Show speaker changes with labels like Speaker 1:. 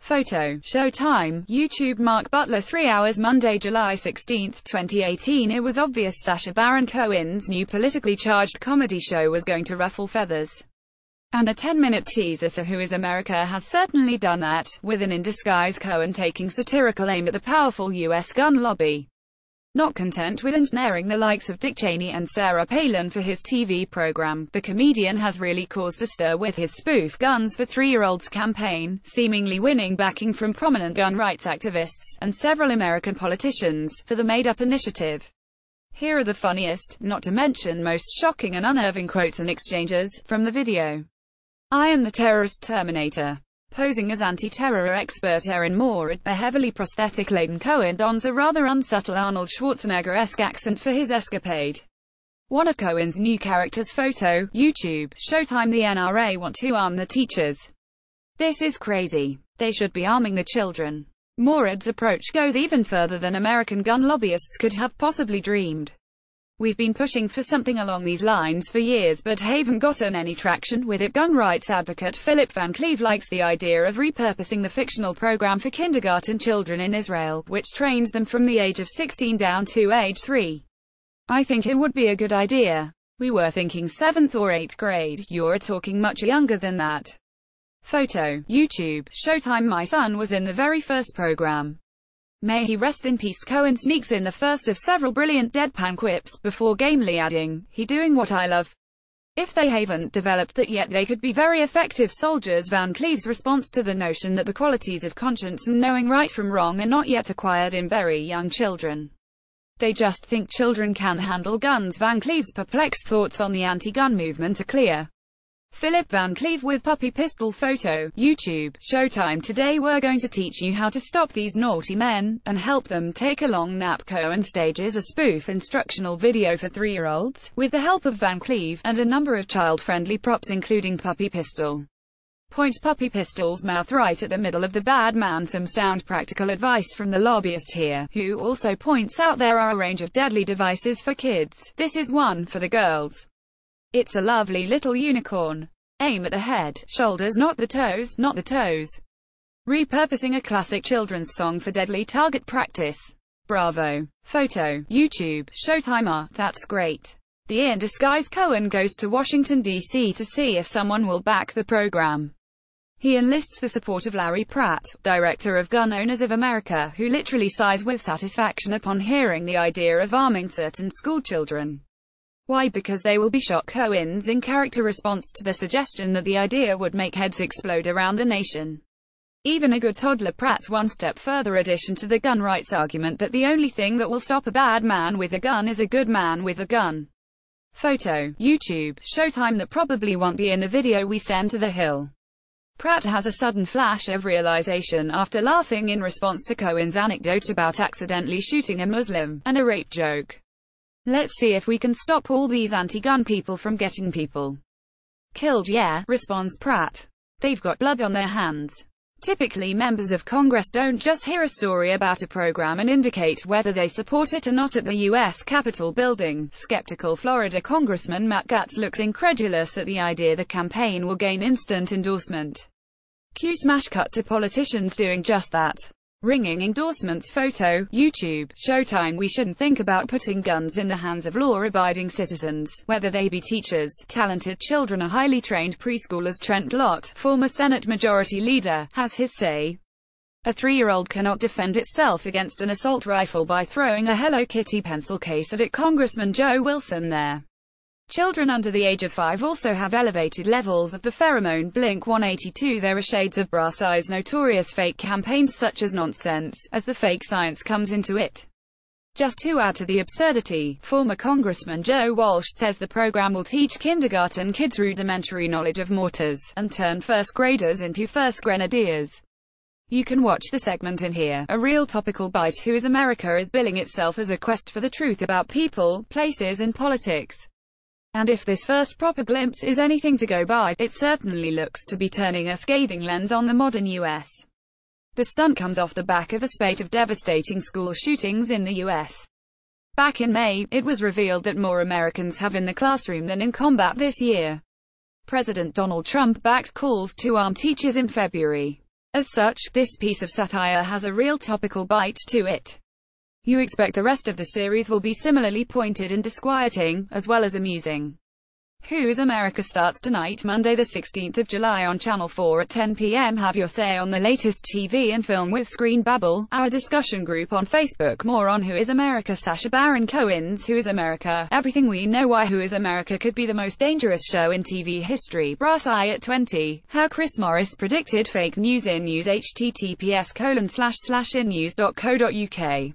Speaker 1: Photo. Showtime. YouTube. Mark Butler 3 hours Monday, July 16, 2018. It was obvious Sacha Baron Cohen's new politically charged comedy show was going to ruffle feathers. And a 10-minute teaser for Who is America has certainly done that, with an in-disguise Cohen taking satirical aim at the powerful U.S. gun lobby. Not content with ensnaring the likes of Dick Cheney and Sarah Palin for his TV program, the comedian has really caused a stir with his spoof Guns for 3-year-olds campaign, seemingly winning backing from prominent gun rights activists, and several American politicians, for the made-up initiative. Here are the funniest, not to mention most shocking and unnerving quotes and exchanges, from the video. "I am the terrorist Terminator." Posing as anti-terror expert Erin Moore, a heavily prosthetic-laden Cohen dons a rather unsubtle Arnold Schwarzenegger-esque accent for his escapade. One of Cohen's new characters. Photo. YouTube. Showtime. The NRA want to arm the teachers. This is crazy. They should be arming the children. Moore's approach goes even further than American gun lobbyists could have possibly dreamed. "We've been pushing for something along these lines for years but haven't gotten any traction with it." Gun rights advocate Philip Van Cleave likes the idea of repurposing the fictional program for kindergarten children in Israel, which trains them from the age of 16 down to age 3. "I think it would be a good idea. We were thinking 7th or 8th grade, you're talking much younger than that." Photo. YouTube. Showtime. My son was in the very first program. May he rest in peace. Cohen sneaks in the first of several brilliant deadpan quips, before gamely adding, "He doing what I love." If they haven't developed that yet, they could be very effective soldiers. Van Cleave's response to the notion that the qualities of conscience and knowing right from wrong are not yet acquired in very young children. They just think children can handle guns. Van Cleave's perplexed thoughts on the anti-gun movement are clear. Philip Van Cleave with puppy pistol. Photo. YouTube. Showtime. Today we're going to teach you how to stop these naughty men, and help them take a long nap. Cohen stages a spoof instructional video for 3-year-olds, with the help of Van Cleave, and a number of child-friendly props including puppy pistol. Point puppy pistol's mouth right at the middle of the bad man. Some sound practical advice from the lobbyist here, who also points out there are a range of deadly devices for kids. This is one for the girls. It's a lovely little unicorn. Aim at the head, shoulders, not the toes, not the toes. Repurposing a classic children's song for deadly target practice. Bravo. Photo. YouTube. Showtime. That's great. The in-disguise Cohen goes to Washington, D.C. to see if someone will back the program. He enlists the support of Larry Pratt, director of Gun Owners of America, who literally sighs with satisfaction upon hearing the idea of arming certain schoolchildren. Why? Because they will be shot. Cohen's in-character response to the suggestion that the idea would make heads explode around the nation. Even a good toddler. Pratt's one step further addition to the gun rights argument that the only thing that will stop a bad man with a gun is a good man with a gun. Photo. YouTube. Showtime. That probably won't be in the video we send to the Hill. Pratt has a sudden flash of realization after laughing in response to Cohen's anecdote about accidentally shooting a Muslim, and a rape joke. "Let's see if we can stop all these anti-gun people from getting people killed." "Yeah," responds Pratt. "They've got blood on their hands." Typically, members of Congress don't just hear a story about a program and indicate whether they support it or not at the U.S. Capitol building. Skeptical Florida Congressman Matt Gaetz looks incredulous at the idea the campaign will gain instant endorsement. Cue smash cut to politicians doing just that. Ringing endorsements. Photo. YouTube. Showtime. We shouldn't think about putting guns in the hands of law-abiding citizens, whether they be teachers, talented children or highly trained preschoolers. Trent Lott, former Senate Majority Leader, has his say. A 3-year-old cannot defend itself against an assault rifle by throwing a Hello Kitty pencil case at it. Congressman Joe Wilson there. Children under the age of 5 also have elevated levels of the pheromone Blink-182. There are shades of brass eyes. Notorious fake campaigns such as nonsense, as the fake science comes into it. Just to add to the absurdity, former Congressman Joe Walsh says the program will teach kindergarten kids rudimentary knowledge of mortars, and turn first graders into first grenadiers. You can watch the segment in here. A real topical bite. Who is America is billing itself as a quest for the truth about people, places and politics. And if this first proper glimpse is anything to go by, it certainly looks to be turning a scathing lens on the modern U.S. The stunt comes off the back of a spate of devastating school shootings in the U.S. Back in May, it was revealed that more Americans have in the classroom than in combat this year. President Donald Trump backed calls to arm teachers in February. As such, this piece of satire has a real topical bite to it. You expect the rest of the series will be similarly pointed and disquieting, as well as amusing. Who's America starts tonight, Monday the 16th of July on Channel 4 at 10 p.m. Have your say on the latest TV and film with Screen Babble, our discussion group on Facebook. More on Who is America, Sacha Baron Cohen's Who is America, everything we know why Who is America could be the most dangerous show in TV history. Brass Eye at 20, how Chris Morris predicted fake news in news. https://innews.co.uk